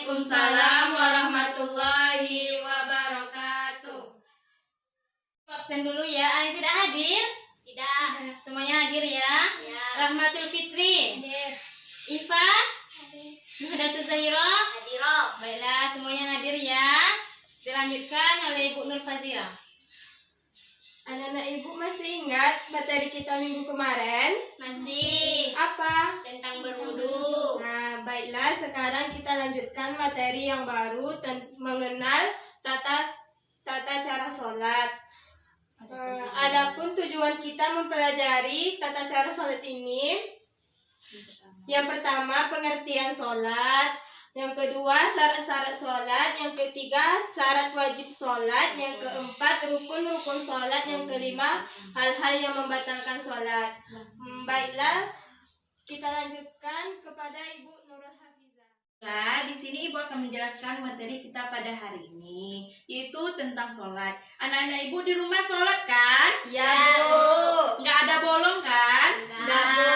Waalaikumsalam warahmatullahi wabarakatuh. Absen dulu ya. Ada yang tidak hadir? Tidak. Semuanya hadir ya? Ya. Rahmatul Fitri, Hadir. Iva, Nahdlatul Zahira. Hadiro. Baiklah, semuanya hadir ya. Dilanjutkan oleh Ibu Nur Fazira. Anak-anak ibu masih ingat materi kita minggu kemarin? Masih Apa? tentang berwudu. Nah, baiklah sekarang kita lanjutkan materi yang baru mengenal tata cara sholat. Adapun tujuan kita mempelajari tata cara sholat ini, yang pertama pengertian sholat, yang kedua syarat-syarat sholat, yang ketiga syarat wajib sholat, yang keempat rukun-rukun sholat, yang kelima hal-hal yang membatalkan sholat. Baiklah, kita lanjutkan kepada Ibu Nurul Hafizah. Nah, di sini Ibu akan menjelaskan materi kita pada hari ini, yaitu tentang sholat. Anak-anak Ibu di rumah sholat kan? Ya, Bu. Nggak ada bolong kan? Enggak, Bu.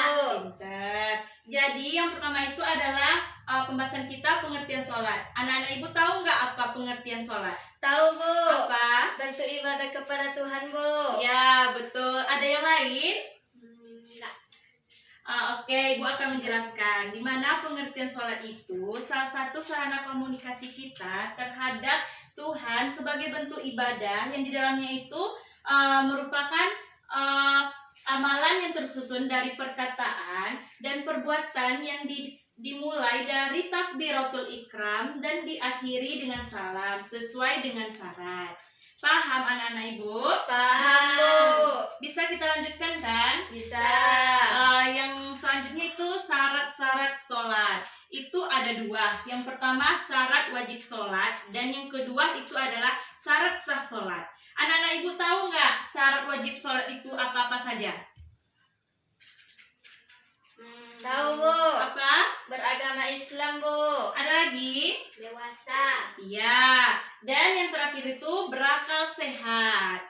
Pinter. Jadi yang pertama itu adalah pembahasan kita pengertian sholat. Anak-anak Ibu tahu nggak apa pengertian sholat? Tahu, Bu. Apa? Bentuk ibadah kepada Tuhan, Bu. Ya, betul. Ada yang lain? Enggak. Oke, Ibu akan menjelaskan di mana pengertian sholat itu salah satu sarana komunikasi kita terhadap Tuhan sebagai bentuk ibadah yang di dalamnya itu merupakan amalan yang tersusun dari perkataan dan perbuatan yang dimulai dari takbiratul ikram dan diakhiri dengan salam sesuai dengan syarat. Paham anak-anak Ibu? Paham, Bu. Bisa kita lanjutkan kan? Bisa. Yang selanjutnya itu syarat-syarat sholat. Itu ada dua. Yang pertama syarat wajib sholat dan yang kedua itu adalah syarat sah sholat. Anak-anak Ibu tahu nggak syarat wajib sholat itu apa-apa saja? Tahu, Bu. Apa? Beragama Islam, Bu. Ada lagi? Dewasa. Iya. Dan yang terakhir itu berakal sehat.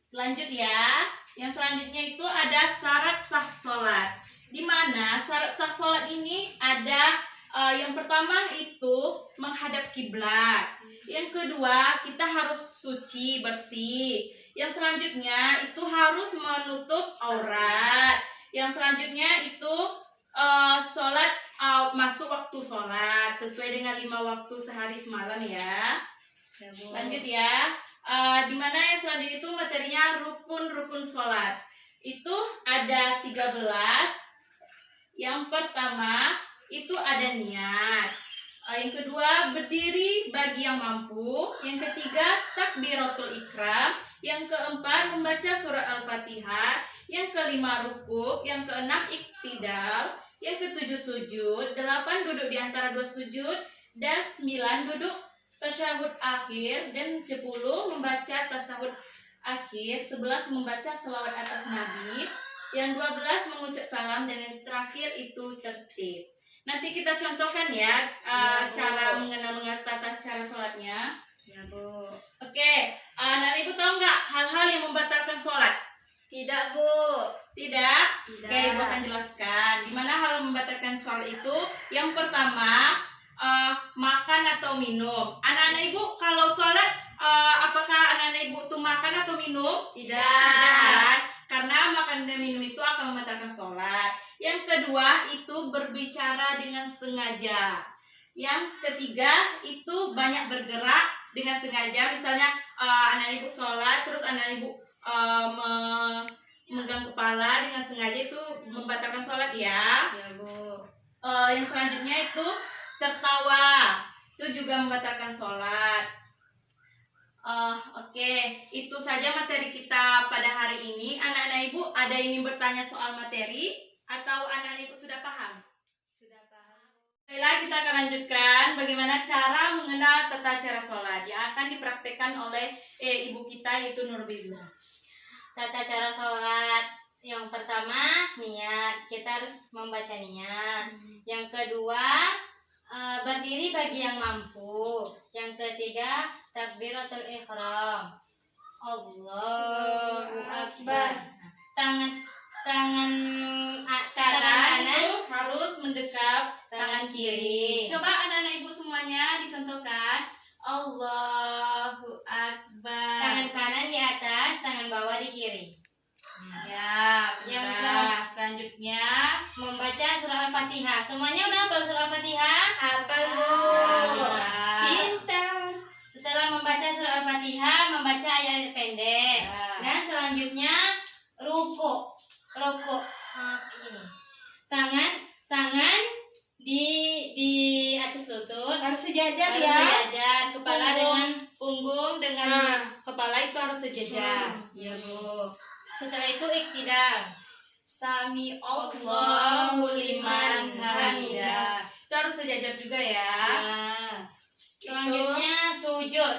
Lanjut ya. Yang selanjutnya itu ada syarat sah sholat. Di mana syarat sah sholat ini ada yang pertama itu menghadap kiblat. Yang kedua kita harus suci bersih. Yang selanjutnya itu harus menutup aurat. Yang selanjutnya itu sholat masuk waktu sholat sesuai dengan 5 waktu sehari semalam ya. Lanjut ya. Dimana yang selanjutnya itu materinya rukun-rukun sholat. Itu ada 13. Yang pertama itu ada niat. Yang kedua berdiri bagi yang mampu. Yang ketiga takbiratul ikram. Yang keempat membaca surat Al-Fatihah. Yang kelima rukuk. Yang keenam iktidal. Yang ketujuh sujud. 8 duduk di antara 2 sujud. Dan 9 duduk tasyahud akhir. Dan 10 membaca tasyahud akhir. 11 membaca selawat atas Nabi. Yang 12 mengucap salam. Dan yang terakhir itu tertib. Nanti kita contohkan ya, cara mengenal tata cara sholatnya. Ya, Bu. Oke, anak Ibu tahu nggak hal-hal yang membatalkan sholat? Tidak, Bu. Tidak? Tidak. Oke, Ibu akan jelaskan. Gimana hal membatalkan sholat itu? Yang pertama, makan atau minum. Anak-anak Ibu kalau sholat, apakah anak-anak Ibu tuh makan atau minum? Tidak. Kan? Karena makan dan minum itu akan membatalkan sholat. Yang kedua itu berbicara dengan sengaja. Yang ketiga itu banyak bergerak dengan sengaja. Misalnya anak ibu sholat terus anak ibu memegang kepala dengan sengaja itu membatalkan sholat ya. Ya, Bu. Yang selanjutnya itu tertawa, itu juga membatalkan sholat. Oke, itu saja materi kita pada hari ini. Anak-anak ibu ada yang ingin bertanya soal materi atau anak-anak ibu sudah paham? Sudah paham. Baiklah, kita akan lanjutkan bagaimana cara mengenal tata cara sholat yang akan dipraktekkan oleh ibu kita yaitu Nur Bizura. Tata cara sholat. Yang pertama, niat. Kita harus membaca niat. Yang kedua, berdiri bagi yang mampu. Yang ketiga, takbiratul ihram. Allahu Akbar. Tangan Kanan itu harus mendekap tangan kiri. kiri. Coba anak-anak ibu semua contohkan. Allahu Akbar. Tangan kanan di atas, tangan bawah di kiri. Ya, Yang benar. Selanjutnya Membaca surah Al-Fatihah. Semuanya udah hafal surah Al-Fatihah? Hafal, Bu. benar. Pintar. Setelah membaca surah Al-Fatihah, membaca ayat pendek. Ya. Dan selanjutnya ruku. Ruku. Ini. Tangan di atas lutut. Harus sejajar Harus ya. sejajar, kepala dengan Punggung dengan Nah. kepala itu harus sejajar. ya, Bu. Setelah itu iktidal. Sami Allahu liman hamidah. Itu harus sejajar juga ya. Ya. Selanjutnya sujud.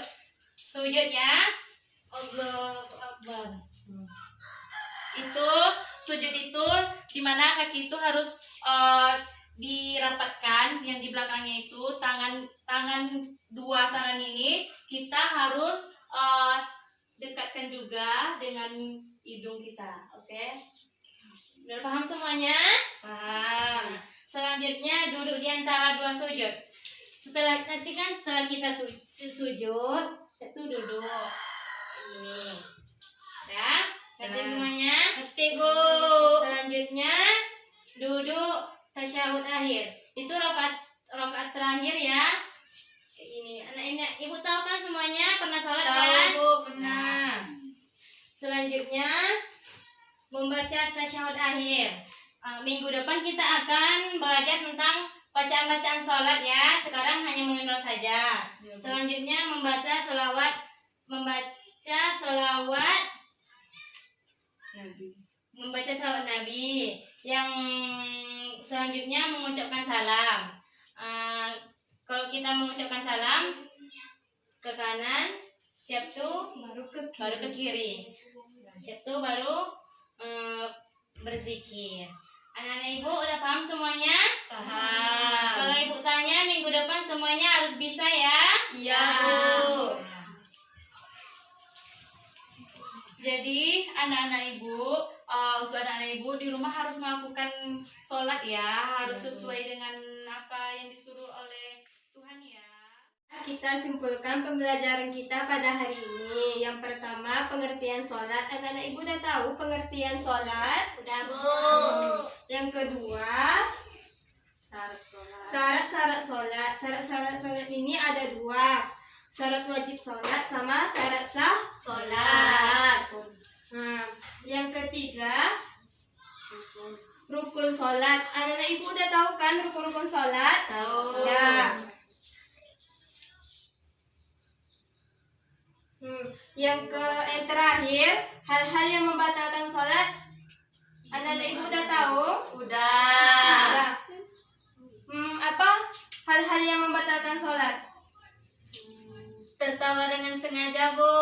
Sujud ya. Allahu Akbar. Itu sujud itu dimana kaki itu harus dirapatkan, yang di belakangnya itu dua tangan ini kita harus dekatkan juga dengan hidung kita, oke? Udah paham semuanya? Paham. Selanjutnya duduk di antara dua sujud. Setelah kita sujud, itu duduk. Ini. Ya, ngerti semuanya? Ngerti, Bu. Selanjutnya duduk tasyahud akhir. Itu rakaat terakhir ya. Kayak gini. Anak ini, Ibu tahu kan semuanya? Pernah sholat kan? Tahu, Bu, pernah. Selanjutnya membaca tasyahud akhir. Minggu depan kita akan belajar tentang bacaan-bacaan sholat ya. Sekarang hanya mengenal saja. Selanjutnya membaca sholawat Nabi. Yang selanjutnya mengucapkan salam. Kalau kita mengucapkan salam ke kanan, siap tuh baru ke kiri. Siap tuh baru berzikir. Anak-anak Ibu udah paham semuanya? Paham. Kalau Ibu tanya minggu depan semuanya harus bisa ya? Iya, Bu. Jadi anak-anak ibu, untuk anak-anak ibu di rumah harus melakukan sholat ya, harus sesuai dengan apa yang disuruh oleh Tuhan ya. Kita simpulkan pembelajaran kita pada hari ini. Yang pertama, pengertian sholat. Anak-anak ibu udah tahu pengertian sholat? Udah, Bu. Yang kedua, syarat-syarat sholat. Syarat-syarat sholat ini ada dua. Syarat wajib sholat sama syarat sah Sholat. Nah, yang ketiga, rukun sholat. Anak-anak ibu udah tahu kan rukun-rukun sholat? Tahu. Ya. Yang terakhir, hal-hal yang membatalkan sholat. Anak-anak ibu udah tahu? Udah. Apa hal-hal yang membatalkan sholat? Tertawa dengan sengaja, Bu.